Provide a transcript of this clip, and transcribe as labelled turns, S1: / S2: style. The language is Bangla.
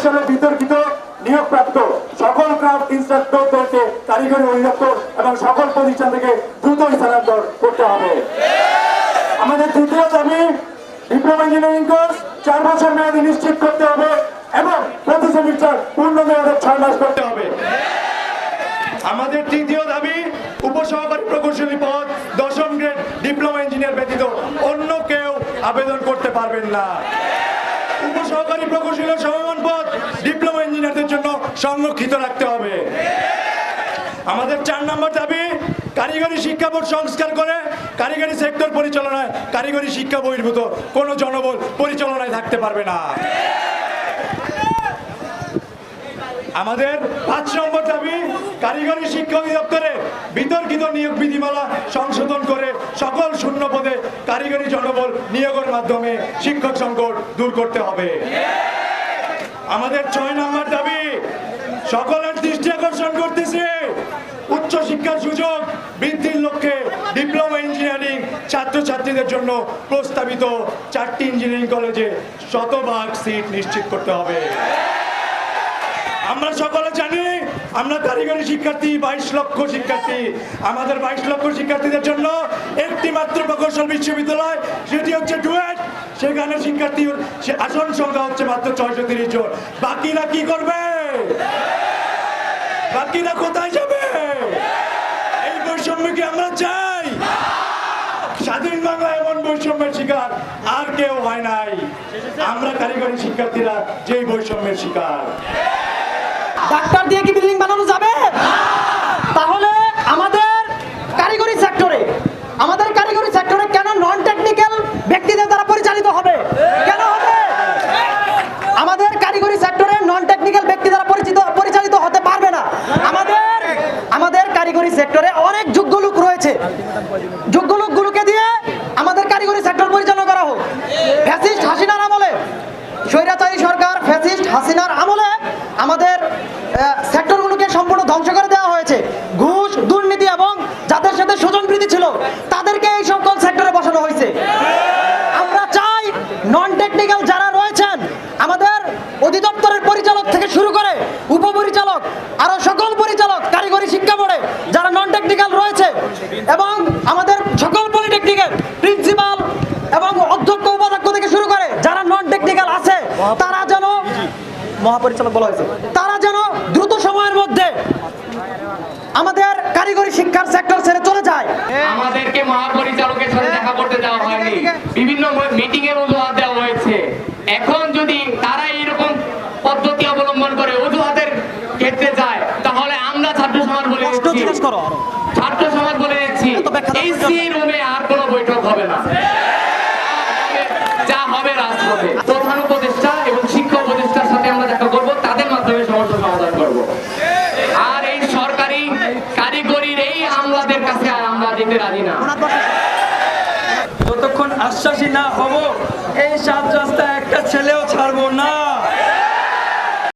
S1: সালে বিতর্কিত নিয়োগপ্রাপ্ত সকল ক্রাফট ইনস্ট্রাক্টরদেরকে কারিগরি অধিদপ্তর এবং সকল প্রতিষ্ঠান থেকে দ্রুত স্থানান্তর করতে হবে। আমাদের তৃতীয় দাবি ডিপ্লোমা ইঞ্জিনিয়ারিং কোর্স 4 বছর মেয়াদী নিশ্চিত করতে হবে এবং প্রতি সেমিস্টার পূর্ণ মেয়াদে 6 মাস করতে হবে। আমাদের তৃতীয় দাবি উপসহকারী প্রকৌশলী পদ 10ম গ্রেড ডিপ্লোমা ইঞ্জিনিয়ার ব্যতীত অন্য কেউ আবেদন করতে পারবেন না। উপসহকারী প্রকৌশলী সমমান পদ ডিপ্লোমা ইঞ্জিনিয়ারদের জন্য সংরক্ষিত রাখতে হবে। আমাদের 4 নম্বর দাবি কারিগরি শিক্ষা বোর্ড সংস্কার করে কারিগরি সেক্টর পরিচালনায় কারিগরি শিক্ষা বহির্ভূত কোনো জনবল পরিচালনায় থাকতে পারবে না। আমাদের 5 নম্বর দাবি কারিগরি শিক্ষা অধিদপ্তরে বিতর্কিত নিয়োগ বিধিমালা সংশোধন করে সকল শূন্য পদে কারিগরি জনবল নিয়োগের মাধ্যমে শিক্ষক সংকট দূর করতে হবে। আমাদের 6 নম্বর দাবি সকলের দৃষ্টি আকর্ষণ করতেছে উচ্চ শিক্ষার সুযোগ বৃদ্ধির লক্ষ্যে ডিপ্লোমা ইঞ্জিনিয়ারিং ছাত্রছাত্রীদের জন্য প্রস্তাবিত 4টি ইঞ্জিনিয়ারিং কলেজে 100% সিট নিশ্চিত করতে হবে। আমরা সকলে জানি আমরা কারিগরি শিক্ষার্থী 22 লক্ষ শিক্ষার্থী। আমাদের 22 লক্ষ শিক্ষার্থীদের জন্য একটি মাত্র প্রকৌশল বিশ্ববিদ্যালয়, সেটি হচ্ছে ডুয়েট। সেখানে শিক্ষার্থীর আসন সংখ্যা হচ্ছে মাত্র 630 জন। বাকিরা কি করবে? বাকিরা কোথায় যাবে? এই বৈষম্য কি আমরা চাই? স্বাধীন বাংলা এমন বৈষম্যের শিকার আর কেউ হয় নাই। আমরা কারিগরি শিক্ষার্থীরা যেই বৈষম্যের শিকার।
S2: ডাক্তার দিয়ে কি বিল্ডিং বানানো যাবে? তাহলে আমাদের কারিগরি সেক্টরে কেন নন টেকনিক্যাল ব্যক্তিদের দ্বারা পরিচালিত হবে? কেন হবে? আমাদের কারিগরি সেক্টরে নন টেকনিক্যাল ব্যক্তি দ্বারা পরিচালিত হতে পারবে না। আমাদের কারিগরি সেক্টরে অনেক যোগ্য লোক রয়েছে। যোগ্য লোকগুলোকে দিয়ে আমাদের কারিগরি সেক্টর পরিচালনা করা হোক। ফ্যাসিস্ট হাসিনার আমলে, স্বৈরাচারী সরকার ফ্যাসিস্ট হাসিনার আমলে আমাদের সেক্টরগুলোকে সম্পূর্ণ ধ্বংস করে দেওয়া হয়েছে। ঘুষ, দুর্নীতি এবং যাদের সাথে স্বজনপ্রীতি ছিল তাদেরকে এই সকল সেক্টরে বসানো হয়েছে। আমরা চাই নন টেকনিক্যাল যারা রয়েছেন আমাদের অধিদপ্তরের পরিচালক থেকে শুরু করে উপপরিচালক আরো সকল পরিচালক কারিগরি শিক্ষা বোর্ডে যারা নন টেকনিক্যাল রয়েছে এবং আমাদের সকল পলিটেকনিকের প্রিন্সিপাল এবং অধ্যক্ষ উপাধ্যক্ষ থেকে শুরু করে যারা নন টেকনিক্যাল আছে তারা যেন মহাপরিচালক বলা হয়েছে, তারা যেন দ্রুত সময়ের মধ্যে আমাদের কারিগরি শিক্ষার সেক্টর ছেড়ে চলে যায়।
S3: আমাদেরকে মহাপরিচালকের সাথে দেখা করতে দেওয়া হয়নি, বিভিন্ন মিটিং এর অজুহাত দেওয়া হয়েছে। এখন যদি তারা এইরকম পদ্ধতি অবলম্বন করে অজুহাতের ক্ষেত্রে যায় তাহলে আমরা ছাত্র সমাজ বলে দিচ্ছি এই সি রুমে আর কোনো বৈঠক হবে না, যা হবে রাজপথে। প্রধান উপদেষ্টা এবং শিক্ষা উপদেষ্টার সাথে আমরা দেখা করব, তাদের মাধ্যমে সমস্যা সমাধান করব। আর এই সরকারি কারিগরির এই আমলাদের কাছে আর আমরা যেতে রাজি না।
S4: যতক্ষণ আশ্বাসী না হব এই 7 রাস্তায় একটা ছেলেও ছাড়বো না।